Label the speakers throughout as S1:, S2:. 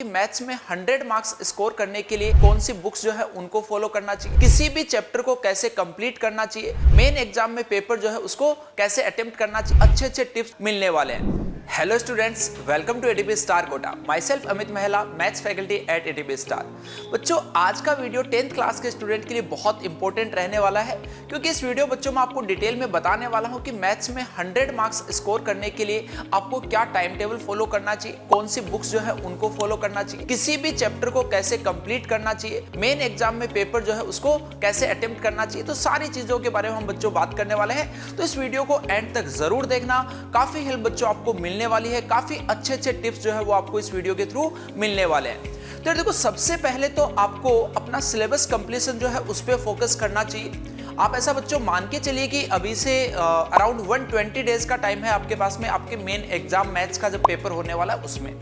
S1: Maths में 100 marks score करने के लिए कौन सी बुक्स जो है उनको फॉलो करना चाहिए, किसी भी चैप्टर को कैसे कंप्लीट करना चाहिए, मेन एग्जाम में पेपर जो है उसको कैसे अटेम्प्ट करना चाहिए, अच्छे अच्छे टिप्स मिलने वाले हैं। Hello students, welcome to ATP Star Kota. Myself Amit Mahila, maths faculty at ATP Star. बच्चों, आज का वीडियो 10th क्लास के स्टूडेंट के लिए बहुत इंपॉर्टेंट रहने वाला है, क्योंकि इस वीडियो बच्चों में आपको डिटेल में बताने वाला हूं कि मैथ्स में 100 मार्क्स स्कोर करने के लिए आपको क्या टाइम टेबल फॉलो करना चाहिए, कौन सी बुक्स जो है उनको फॉलो करना चाहिए, किसी भी चैप्टर को कैसे कंप्लीट करना चाहिए, मेन एग्जाम में पेपर जो है उसको कैसे अटेम्प्ट करना चाहिए। तो सारी चीजों के बारे में हम बच्चों बात करने वाले हैं, तो इस वीडियो को एंड तक जरूर देखना। काफी हेल्प बच्चों आपको मिलने वाली है, काफी अच्छे अच्छे टिप्स जो है वो आपको इस वीडियो के थ्रू मिलने वाले हैं। तो देखो, सबसे पहले तो आपको अपना सिलेबस कंप्लीशन जो है उस पर फोकस करना चाहिए। आप ऐसा बच्चों मान के चलिए कि अभी से अराउंड 120 डेज का टाइम है आपके पास में, आपके मेन एग्जाम मैथ्स का जब पेपर होने वाला है उसमें।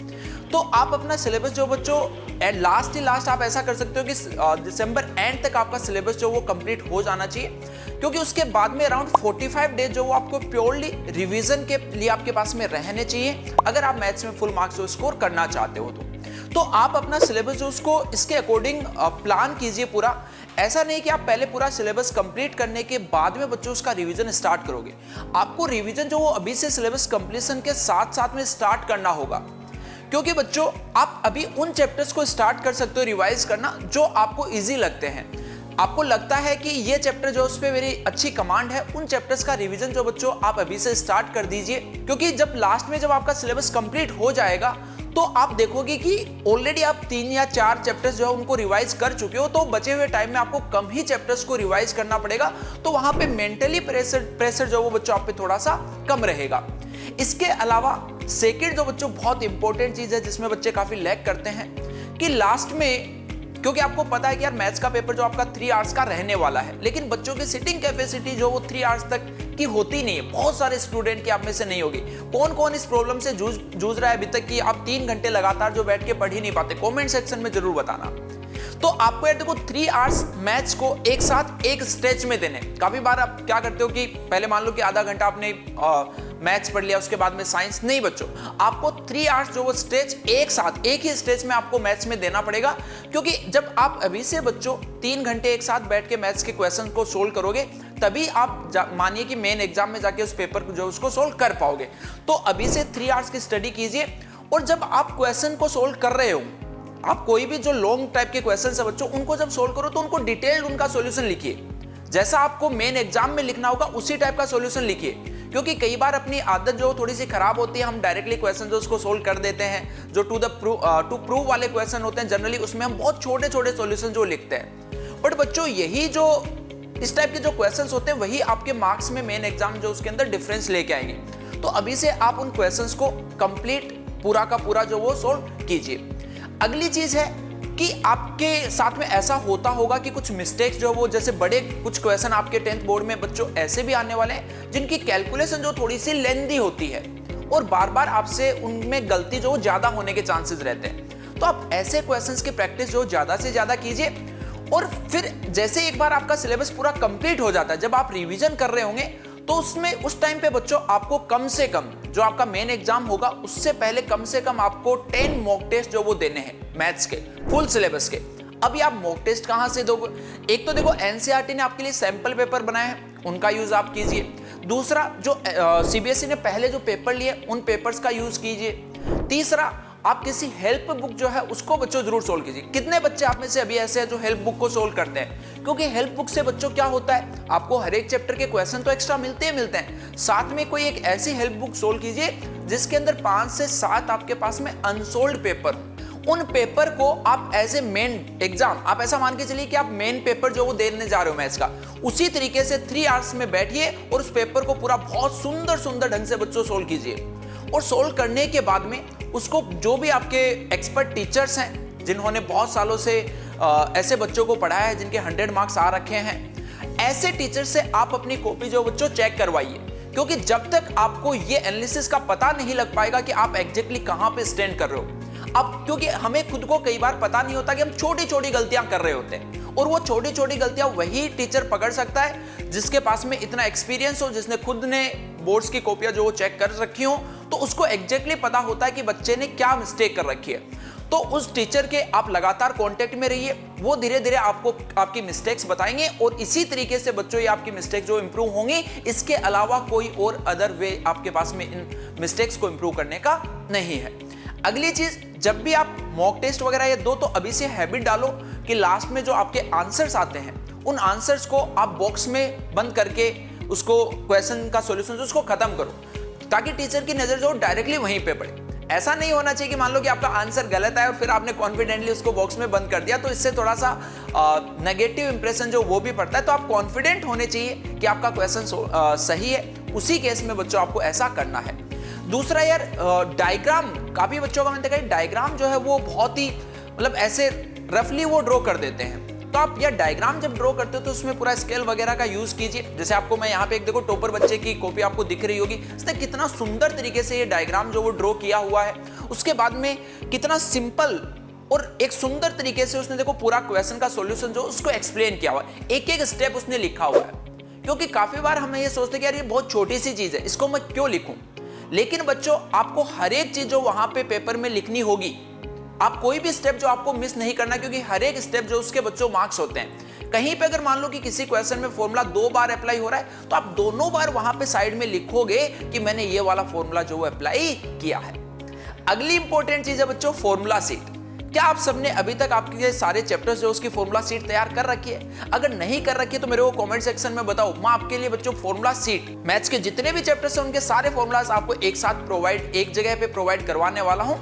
S1: तो आप अपना सिलेबस जो बच्चों लास्ट आप ऐसा कर सकते हो कि दिसंबर एंड तक आपका सिलेबस जो वो कंप्लीट हो जाना चाहिए, क्योंकि उसके बाद में अराउंड 45 डेज जो वो आपको प्योरली रिवीजन के लिए आपके पास में रहने चाहिए, अगर आप मैथ्स में फुल मार्क्स जो स्कोर करना चाहते हो तो आप अपना सिलेबस जो उसको इसके अकॉर्डिंग प्लान कीजिए पूरा। ऐसा नहीं कि आप पहले पूरा सिलेबस कंप्लीट करने के बाद में बच्चों उसका रिवीजन स्टार्ट करोगे। आपको रिवीजन जो वो अभी से सिलेबस कंप्लीशन के साथ साथ में स्टार्ट करना होगा, क्योंकि बच्चों आप अभी उन चैप्टर्स को स्टार्ट कर सकते हो रिवाइज करना जो आपको इजी लगते हैं। आपको लगता है कि ये चैप्टर जो उस पर मेरी अच्छी कमांड है, उन चैप्टर्स का रिवीजन जो बच्चों आप अभी से स्टार्ट कर दीजिए, क्योंकि जब लास्ट में जब आपका सिलेबस कंप्लीट हो जाएगा तो आप देखोगे कि ऑलरेडी आप 3 या 4 चैप्टर्स जो है उनको रिवाइज कर चुके हो, तो बचे हुए टाइम में आपको कम ही चैप्टर्स को रिवाइज करना पड़ेगा। तो वहां पे मेंटली प्रेशर जो वो बच्चों आप पे थोड़ा सा कम रहेगा। इसके अलावा सेकंड जो बच्चों बहुत इंपॉर्टेंट चीज है जिसमें बच्चे काफी लैग करते हैं कि लास्ट में, क्योंकि आपको पता है कि यार मैथ्स का पेपर जो आपका 3 आवर्स का रहने वाला है, लेकिन बच्चों की सिटिंग कैपेसिटी जो वो 3 आवर्स तक की होती नहीं है। बहुत सारे स्टूडेंट की आप में से नहीं होगी। कौन कौन इस प्रॉब्लम से जूझ रहा है अभी तक कि आप 3 घंटे लगातार जो बैठ के पढ़ ही नहीं पाते, कमेंट सेक्शन में जरूर बताना। तो आपको यार देखो, 3 आवर्स मैथ्स को एक साथ एक स्ट्रेच में देने। काफी बार आप क्या करते हो कि पहले मान लो कि आधा घंटा आपने मैथ्स पढ़ लिया, उसके बाद में साइंस। नहीं बच्चों, आपको 3 आवर्स जो वो स्ट्रेच एक साथ एक ही स्ट्रेच में आपको मैथ्स में देना पड़ेगा, क्योंकि जब आप अभी से बच्चों 3 घंटे एक साथ बैठ के मैथ्स के क्वेश्चन को सोल्व करोगे, तभी आप मानिए कि मेन एग्जाम में जाके उस पेपर को जो उसको सोल्व कर पाओगे। तो अभी से 3 आवर्स की स्टडी कीजिए, और जब आप क्वेश्चन को सोल्व कर रहे हो, आप कोई भी जो लॉन्ग टाइप के क्वेश्चन है बच्चों, उनको जब सोल्व करो तो उनको डिटेल्ड उनका सॉल्यूशन लिखिए। जैसा आपको मेन एग्जाम में लिखना होगा उसी टाइप का सॉल्यूशन लिखिए, क्योंकि कई बार अपनी आदत जो थोड़ी सी खराब होती है, हम डायरेक्टली क्वेश्चन जो उसको सोल्व कर देते हैं। जो टू प्रूव वाले क्वेश्चन होते हैं जनरली, उसमें हम बहुत छोटे छोटे सॉल्यूशन जो लिखते हैं। बट बच्चों, यही जो इस टाइप के जो क्वेश्चंस होते हैं, वही आपके मार्क्स में मेन एग्जाम जो उसके अंदर डिफरेंस लेके आएंगे। तो अभी से आप उन क्वेश्चंस को कंप्लीट पूरा का पूरा जो वो सोल्व कीजिए। अगली चीज है कि आपके साथ में ऐसा होता होगा कि कुछ मिस्टेक्स जो वो, जैसे बड़े कुछ क्वेश्चन आपके 10th बोर्ड में बच्चों ऐसे भी आने वाले हैं जिनकी कैलकुलेशन जो थोड़ी सी लेंथी होती है, और बार बार आपसे उनमें गलती जो ज्यादा होने के चांसेस रहते हैं। तो आप ऐसे क्वेश्चंस की प्रैक्टिस जो ज्यादा से ज्यादा कीजिए, और फिर जैसे एक बार आपका सिलेबस पूरा कंप्लीट हो जाता है, जब आप रिवीजन कर रहे होंगे, तो उसमें उस टाइम पे बच्चों आपको कम से कम जो आपका मेन एग्जाम होगा उससे पहले कम से कम आपको 10 मॉक टेस्ट जो वो देने हैं मैथ्स के फुल सिलेबस के। अभी आप मॉक टेस्ट कहां से दोगे? एक तो देखो, एनसीईआरटी ने आपके लिए सैंपल पेपर बनाए हैं, उनका यूज आप कीजिए। दूसरा, जो सीबीएसई ने पहले जो पेपर लिए उन पेपर्स का यूज कीजिए। तीसरा, आप किसी हेल्प बुक जो है उसको बच्चों जरूर सोल्व कीजिए। कितने बच्चे आप में से अभी ऐसे हैं जो हेल्प बुक को सोल्व करते हैं? क्योंकि हेल्प बुक से बच्चों क्या होता है, आपको हर एक चैप्टर के क्वेश्चन तो एक्स्ट्रा मिलते हैं, साथ में कोई एक ऐसी हेल्प बुक सोल्व कीजिए जिसके अंदर 5 से 7 आपके पास में अनसोल्ड पेपर। उन पेपर को आप एज ए मेन एग्जाम, आप ऐसा मान के चलिए कि आप मेन पेपर जो वो देने जा रहे हो मैथ्स का, उसी तरीके से 3 आवर्स में बैठिए और उस पेपर को पूरा बहुत सुंदर सुंदर ढंग से बच्चों सोल्व कीजिए। और सोल्व करने के बाद में उसको जो भी आपके एक्सपर्ट टीचर्स हैं, जिन्होंने बहुत सालों से ऐसे बच्चों को पढ़ाया है, जिनके 100 मार्क्स आ रखे हैं, ऐसे टीचर से आप अपनी कॉपी जो बच्चों चेक करवाइए, क्योंकि जब तक आपको ये एनालिसिस का पता नहीं लग पाएगा कि आप एग्जैक्टली कहां पे स्टैंड कर रहे हो, अब क्योंकि हमें खुद को कई बार पता नहीं होता कि हम छोटी छोटी गलतियां कर रहे होते हैं, और वो छोटी छोटी गलतियां वही टीचर पकड़ सकता है जिसके पास में इतना एक्सपीरियंस हो, जिसने खुद ने बोर्ड्स की कॉपियां जो वो चेक कर रखी हो, तो उसको एग्जैक्टली पता होता है कि बच्चे ने क्या मिस्टेक कर रखी है। तो उस टीचर के आप लगातार कांटेक्ट में रहिए, वो धीरे धीरे आपको आपकी मिस्टेक्स बताएंगे और इसी तरीके से बच्चों ये आपकी मिस्टेक जो इंप्रूव होंगी, इसके अलावा कोई और अदर वे आपके पास में इन मिस्टेक्स को इंप्रूव करने का नहीं है। अगली चीज, जब भी आप मॉक टेस्ट वगैरह ये दो तो अभी से हैबिट डालो कि लास्ट में जो आपके आंसर्स आते हैं उन आंसर्स को आप बॉक्स में बंद करके उसको क्वेश्चन का सॉल्यूशन उसको खत्म करो, ताकि टीचर की नजर जो डायरेक्टली वहीं पे पड़े। ऐसा नहीं होना चाहिए कि मान लो कि आपका आंसर गलत है और फिर आपने कॉन्फिडेंटली उसको बॉक्स में बंद कर दिया, तो इससे थोड़ा सा नेगेटिव इंप्रेशन जो वो भी पड़ता है। तो आप कॉन्फिडेंट होने चाहिए कि आपका क्वेश्चन सही है, उसी केस में बच्चों आपको ऐसा करना है। दूसरा यार, डायग्राम, काफी बच्चों का मैंने देखा है डायग्राम जो है वो बहुत ही मतलब ऐसे रफली वो ड्रॉ कर देते हैं। तो आप यह डायग्राम जब ड्रॉ करते हो तो उसमें पूरा स्केल वगैरह का यूज कीजिए। जैसे आपको मैं यहाँ पे एक देखो टॉपर बच्चे की कॉपी आपको दिख रही होगी, इसने कितना सुंदर तरीके से ये डायग्राम जो वो ड्रॉ किया हुआ है। उसके बाद में कितना सिंपल और एक सुंदर तरीके से उसने देखो पूरा क्वेश्चन का सॉल्यूशन जो उसको एक्सप्लेन किया हुआ है, एक एक स्टेप उसने लिखा हुआ है। क्योंकि काफी बार हम ये सोचते हैं कि यार ये बहुत छोटी सी चीज है, इसको मैं क्यों लिखूं। लेकिन बच्चों आपको हर एक चीज जो वहां पे पेपर में लिखनी होगी, आप कोई भी स्टेप जो आपको मिस नहीं करना, क्योंकि हर एक स्टेप जो उसके बच्चों मार्क्स होते हैं। कहीं पे अगर मान लो कि किसी क्वेश्चन में फॉर्मूला 2 बार अप्लाई हो रहा है, तो आप दोनों बार वहां पे साइड में लिखोगे कि मैंने ये वाला फॉर्मूला जो अप्लाई किया है। अगली इंपॉर्टेंट चीज है बच्चों फॉर्मूला शीट। क्या आप सबने अभी तक आपके सारे चैप्टर्स जो उसकी फॉर्मूला शीट तैयार कर रखी है? अगर नहीं कर रखी है तो मेरे को कमेंट सेक्शन में बताओ, मैं आपके लिए बच्चों फॉर्मूला शीट मैथ्स के जितने भी चैप्टर्स हैं उनके सारे फॉर्मूलाज आपको एक साथ एक जगह पे प्रोवाइड करवाने वाला हूं।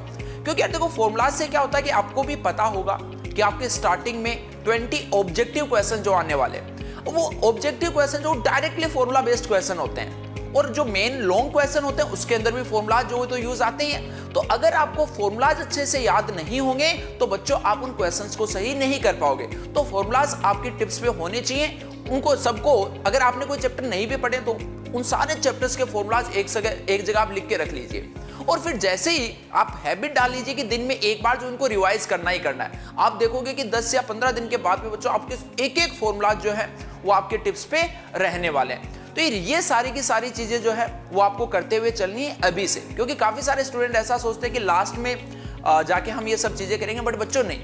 S1: क्योंकि यार देखो फॉर्मूला से क्या होता है कि आपको भी पता होगा कि आपके स्टार्टिंग में 20 ऑब्जेक्टिव क्वेश्चन जो आने वाले हैं, वो ऑब्जेक्टिव क्वेश्चन जो डायरेक्टली फॉर्मूला बेस्ड क्वेश्चन होते हैं, और जो मेन लॉन्ग क्वेश्चन होते हैं उसके अंदर भी फॉर्मूला जो तो यूज आते ही हैं। तो अगर आपको फॉर्मूलाज अच्छे से याद नहीं होंगे तो बच्चों आप उन क्वेश्चंस को सही नहीं कर पाओगे। तो फॉर्मूलाज आपकी टिप्स पे होने चाहिए, उनको सबको। अगर आपने कोई चैप्टर नहीं भी पढ़े तो उन सारे चैप्टर्स के फॉर्मूलाज एक जगह आप लिख के रख लीजिए। और फिर जैसे ही आप हैबिट डाल लीजिए कि दिन में एक बार जो इनको रिवाइज करना ही करना है, आप देखोगे कि 10 या 15 दिन के बाद में बच्चों आपके एक एक फॉर्मूला जो है वो आपके टिप्स पे रहने वाले हैं। तो ये सारी की सारी चीजें जो है वो आपको करते हुए चलनी है अभी से। क्योंकि काफी सारे स्टूडेंट ऐसा सोचते हैं कि लास्ट में जाके हम ये सब चीजें करेंगे, बट बच्चों नहीं,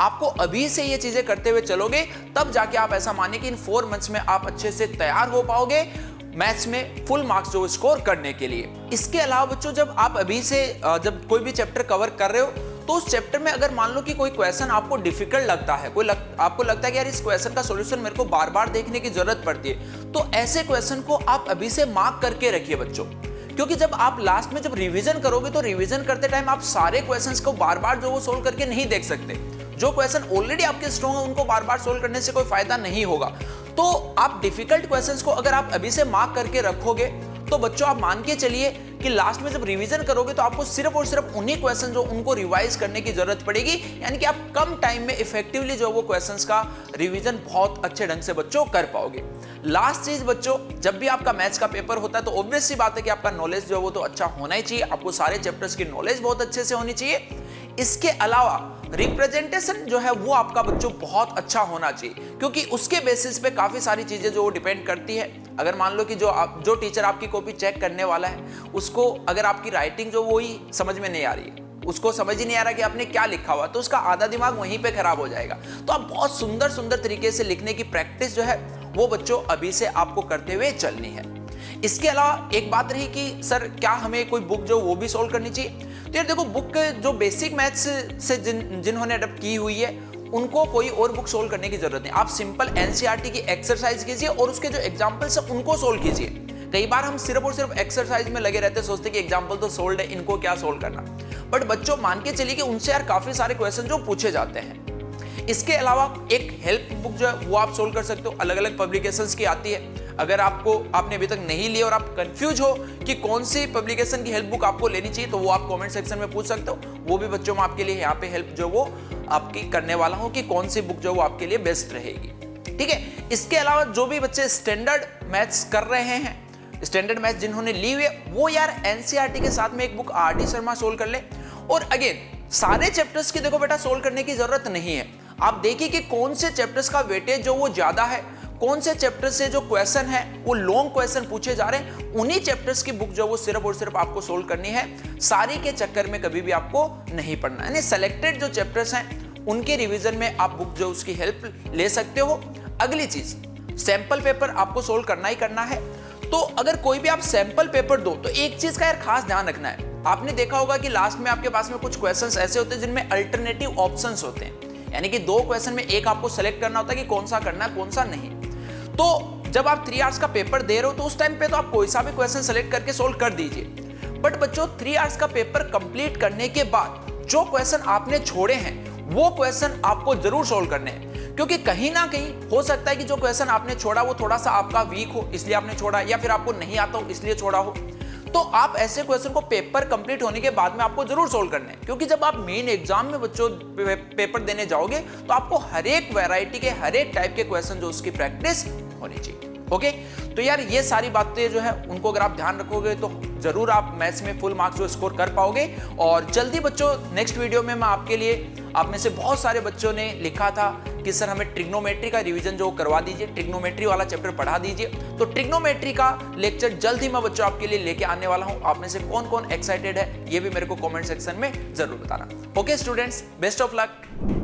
S1: आपको अभी से ये चीजें करते हुए चलोगे तब जाके आप ऐसा मानिए कि इन 4 मंथ्स में आप अच्छे से तैयार हो पाओगे मैथ्स में फुल मार्क्स जो स्कोर करने के लिए। इसके अलावा बच्चों जब आप अभी से जब कोई भी चैप्टर कवर कर रहे हो तो उस चैप्टर में अगर मान लो कि कोई क्वेश्चन आपको डिफिकल्ट लगता है, आपको लगता है कि यार इस क्वेश्चन का सॉल्यूशन मेरे को बार बार देखने की जरूरत पड़ती है, तो ऐसे क्वेश्चन को आप अभी से मार्क करके रखिए बच्चों। क्योंकि जब आप लास्ट में जब रिवीजन करोगे तो रिवीजन करते टाइम आप सारे क्वेश्चंस को बार बार जो वो सोल्व करके नहीं देख सकते। जो क्वेश्चन ऑलरेडी आपके स्ट्रॉन्ग है उनको बार बार सोल्व करने से कोई फायदा नहीं होगा। तो आप डिफिकल्ट क्वेश्चंस को अगर आप अभी से मार्क करके रखोगे तो बच्चों आप मान के चलिए कि लास्ट में जब रिवीजन करोगे तो आपको सिर्फ और सिर्फ उन्हीं क्वेश्चन जो उनको रिवाइज करने की जरूरत पड़ेगी। यानी कि आप कम टाइम में इफेक्टिवली जो वो क्वेश्चंस का रिवीजन बहुत अच्छे ढंग से बच्चों कर पाओगे। लास्ट चीज बच्चों, जब भी आपका मैथ्स का पेपर होता है तो ऑब्वियस सी बात है कि आपका नॉलेज जो है वो तो अच्छा होना ही चाहिए, आपको सारे चैप्टर्स की नॉलेज बहुत अच्छे से होनी चाहिए। इसके अलावा रिप्रेजेंटेशन जो है वो आपका बच्चों बहुत अच्छा होना चाहिए, क्योंकि उसके बेसिस पे काफी सारी चीजें जो डिपेंड करती है। अगर मान लो कि जो टीचर आपकी कॉपी चेक करने वाला है उसको अगर आपकी राइटिंग जो वो ही समझ में नहीं आ रही है, उसको समझ ही नहीं आ रहा कि आपने क्या लिखा हुआ, तो उसका आधा दिमाग वहीं पे खराब हो जाएगा। तो आप बहुत सुंदर सुंदर तरीके से लिखने की प्रैक्टिस जो है वो बच्चों अभी से आपको करते हुए चलनी है। इसके अलावा एक बात रही कि सर क्या हमें कोई बुक जो वो भी सोल्व करनी चाहिए, तो यार देखो बुक जो बेसिक मैथ्स से जिन्होंने अडॉप्ट की हुई है उनको कोई और बुक सोल्व करने की जरूरत नहीं। आप सिंपल एनसीईआरटी की एक्सरसाइज कीजिए और उसके जो एग्जांपल्स हैं उनको सोल्व कीजिए। कई बार हम सिर्फ और सिर्फ एक्सरसाइज में लगे रहते हैं, सोचते हैं कि एग्जांपल तो सोल्व है, इनको क्या सोल्व करना। बट बच्चों मान के चलिए कि उनसे यार काफी सारे क्वेश्चन जो पूछे जाते हैं। इसके अलावा एक हेल्प बुक जो है वो आप सोल्व कर सकते हो, अलग अलग पब्लिकेशंस की आती है। अगर आपने अभी तक नहीं ली और आप कंफ्यूज हो कि कौन सी पब्लिकेशन की हेल्प बुक आपको लेनी चाहिए, तो वो आप कमेंट सेक्शन में पूछ सकते हो। वो भी बच्चों में आपके लिए यहाँ पे हेल्प जो वो आपकी करने वाला हूँ कि कौन सी बुक जो वो आपके लिए बेस्ट रहेगी। ठीक है। इसके अलावा जो भी बच्चे स्टैंडर्ड मैथ्स कर रहे हैं, स्टैंडर्ड मैथ्स जिन्होंने ली हुई है, वो यार एनसीईआरटी के साथ में एक book R D Sharma solve कर ले। और अगेन सारे चैप्टर्स की देखो बेटा सोल्व करने की जरूरत नहीं है। आप देखिए कि कौन से चैप्टर्स का वेटेज जो वो ज्यादा है, कौन से चैप्टर से जो क्वेश्चन है वो लॉन्ग क्वेश्चन पूछे जा रहे हैं, उन्हीं चैप्टर्स की बुक जो वो सिर्फ और सिर्फ आपको सोल्व करनी है। सारी के चक्कर में कभी भी आपको नहीं पढ़ना, यानी सेलेक्टेड जो चैप्टर्स हैं उनके रिवीजन में आप बुक जो उसकी हेल्प ले सकते हो। अगली चीज, सैंपल पेपर आपको सोल्व करना ही करना है। तो अगर कोई भी आप सैंपल पेपर दो तो एक चीज का यार खास ध्यान रखना है। आपने देखा होगा कि लास्ट में आपके पास में कुछ क्वेश्चंस ऐसे होते हैं जिनमें अल्टरनेटिव ऑप्शंस होते हैं, यानी कि 2 क्वेश्चन में एक आपको सेलेक्ट करना होता है कि कौन सा करना है कौन सा नहीं। तो जब आप 3 आवर्स का पेपर दे रहे हो तो उस टाइम पे तो आप कोई सा भी क्वेश्चन सेलेक्ट करके सोल्व कर दीजिए। बट बच्चों 3 आवर्स का पेपर कंप्लीट करने के बाद जो क्वेश्चन आपने छोड़े हैं वो क्वेश्चन आपको जरूर सोल्व करने हैं, क्योंकि कहीं ना कहीं हो सकता है कि जो क्वेश्चन आपने छोड़ा वो थोड़ा सा आपका वीक हो इसलिए आपने छोड़ा, या फिर आपको नहीं आता हो इसलिए छोड़ा हो। तो आप ऐसे क्वेश्चन को पेपर कंप्लीट होने के बाद में आपको जरूर सोल्व करने हैं, क्योंकि जब आप मेन एग्जाम में बच्चों पेपर देने जाओगे तो आपको हर एक वैरायटी के हर एक टाइप के क्वेश्चन जो उसकी प्रैक्टिस होनी चाहिए। ओके, तो यार ये सारी बातें जो है उनको अगर आप ध्यान रखोगे तो जरूर आप मैथ्स में फुल मार्क्स जो स्कोर कर पाओगे। और जल्दी बच्चों नेक्स्ट वीडियो में मैं आपके लिए, आप में से बहुत सारे बच्चों ने लिखा था कि सर हमें ट्रिग्नोमेट्री का रिवीजन जो करवा दीजिए, ट्रिग्नोमेट्री वाला चैप्टर पढ़ा दीजिए। तो ट्रिग्नोमेट्री का लेक्चर जल्द ही मैं बच्चों आपके लिए लेके आने वाला हूं। आप में से कौन कौन एक्साइटेड है ये भी मेरे को कमेंट सेक्शन में जरूर बताना। Okay students, best of luck.